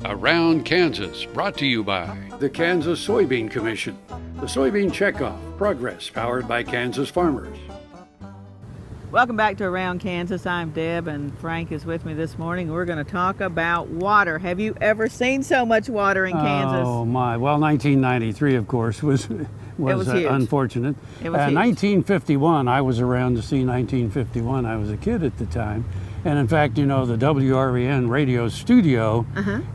Around Kansas, brought to you by the Kansas Soybean Commission. The Soybean Checkoff, progress powered by Kansas farmers. Welcome back to Around Kansas. I'm Deb and Frank is with me this morning. We're going to talk about water. Have you ever seen so much water in Kansas? Oh my, well 1993 of course was huge. Unfortunate. It was huge. 1951, I was around to see 1951. I was a kid at the time. And in fact, you know, the WRVN radio studio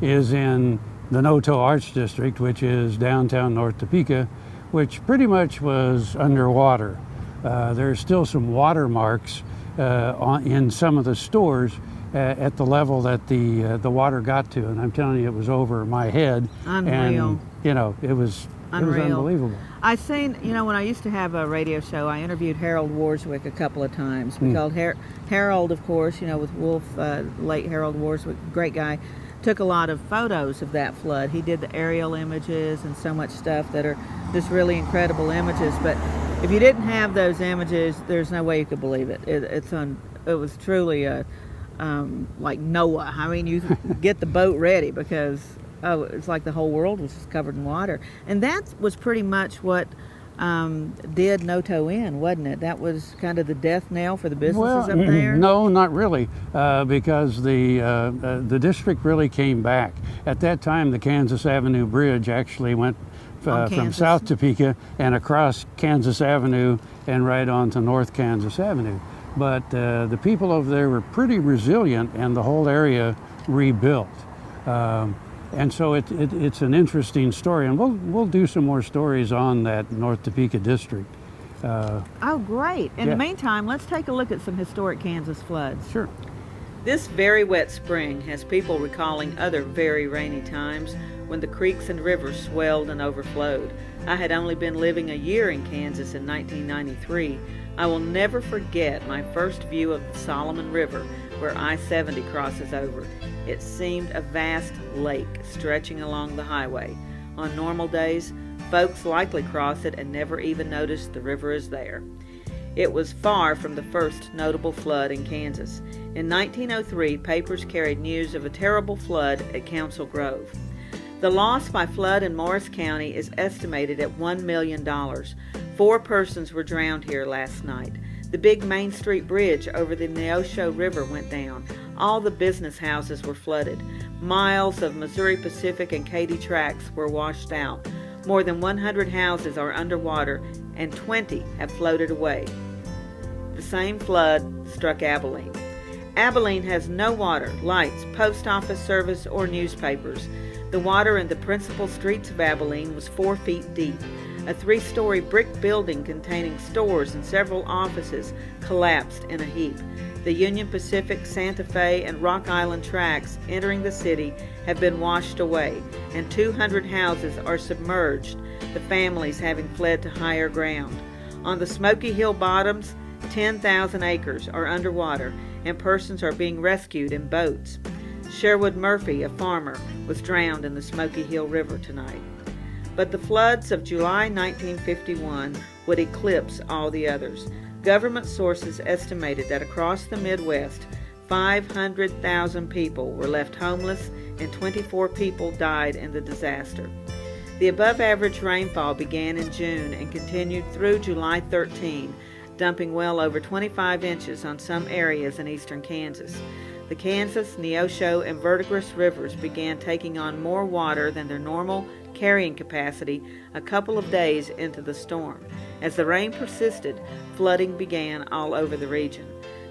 is in the Noto Arts District, which is downtown North Topeka, which pretty much was underwater. There's still some watermarks in some of the stores at the level that the water got to, and I'm telling you, it was over my head. Unreal. And, you know, it was unbelievable. I seen, you know, when I used to have a radio show, I interviewed Harold Warswick a couple of times. We called Harold, of course, you know, with Wolf, late Harold Warswick, great guy, took a lot of photos of that flood. He did the aerial images and so much stuff that are just really incredible images. But if you didn't have those images, there's no way you could believe it. It was truly like Noah. I mean, you get the boat ready because it's like the whole world was just covered in water. And that was pretty much what did Noto in, wasn't it? That was kind of the death knell for the businesses up there? No, not really, because the district really came back. At that time, the Kansas Avenue Bridge actually went from South Topeka and across Kansas Avenue and right on to North Kansas Avenue. But the people over there were pretty resilient, and the whole area rebuilt. And so it's an interesting story, and we'll do some more stories on that North Topeka district. Oh, great. In the meantime, let's take a look at some historic Kansas floods. Sure. This very wet spring has people recalling other very rainy times when the creeks and rivers swelled and overflowed. I had only been living a year in Kansas in 1993. I will never forget my first view of the Solomon River, where I-70 crosses over. It seemed a vast lake stretching along the highway. On normal days, folks likely cross it and never even notice the river is there. It was far from the first notable flood in Kansas. In 1903, papers carried news of a terrible flood at Council Grove. The loss by flood in Morris County is estimated at $1 million. 4 persons were drowned here last night. The big Main Street bridge over the Neosho River went down. All the business houses were flooded. Miles of Missouri Pacific and Katy tracks were washed out. More than 100 houses are underwater and 20 have floated away. The same flood struck Abilene. Abilene has no water, lights, post office service, or newspapers. The water in the principal streets of Abilene was 4 feet deep. A 3-story brick building containing stores and several offices collapsed in a heap. The Union Pacific, Santa Fe, and Rock Island tracks entering the city have been washed away, and 200 houses are submerged, the families having fled to higher ground. On the Smoky Hill bottoms, 10,000 acres are underwater, and persons are being rescued in boats. Sherwood Murphy, a farmer, was drowned in the Smoky Hill River tonight. But the floods of July 1951 would eclipse all the others. Government sources estimated that across the Midwest, 500,000 people were left homeless and 24 people died in the disaster. The above-average rainfall began in June and continued through July 13, dumping well over 25 inches on some areas in eastern Kansas. The Kansas, Neosho, and Verdigris rivers began taking on more water than their normal carrying capacity a couple of days into the storm. As the rain persisted, flooding began all over the region.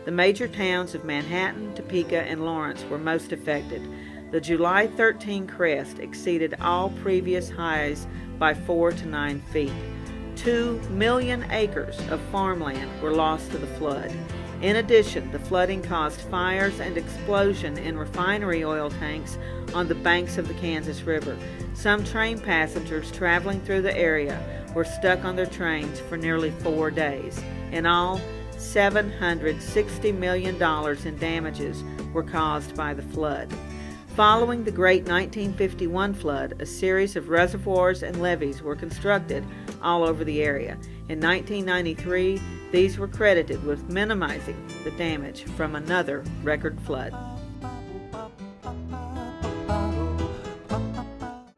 The major towns of Manhattan, Topeka, and Lawrence were most affected. The July 13 crest exceeded all previous highs by 4 to 9 feet. 2 million acres of farmland were lost to the flood. In addition, the flooding caused fires and explosion in refinery oil tanks on the banks of the Kansas River. Some train passengers traveling through the area were stuck on their trains for nearly 4 days. In all, $760 million in damages were caused by the flood. Following the great 1951 flood, a series of reservoirs and levees were constructed all over the area. In 1993, these were credited with minimizing the damage from another record flood.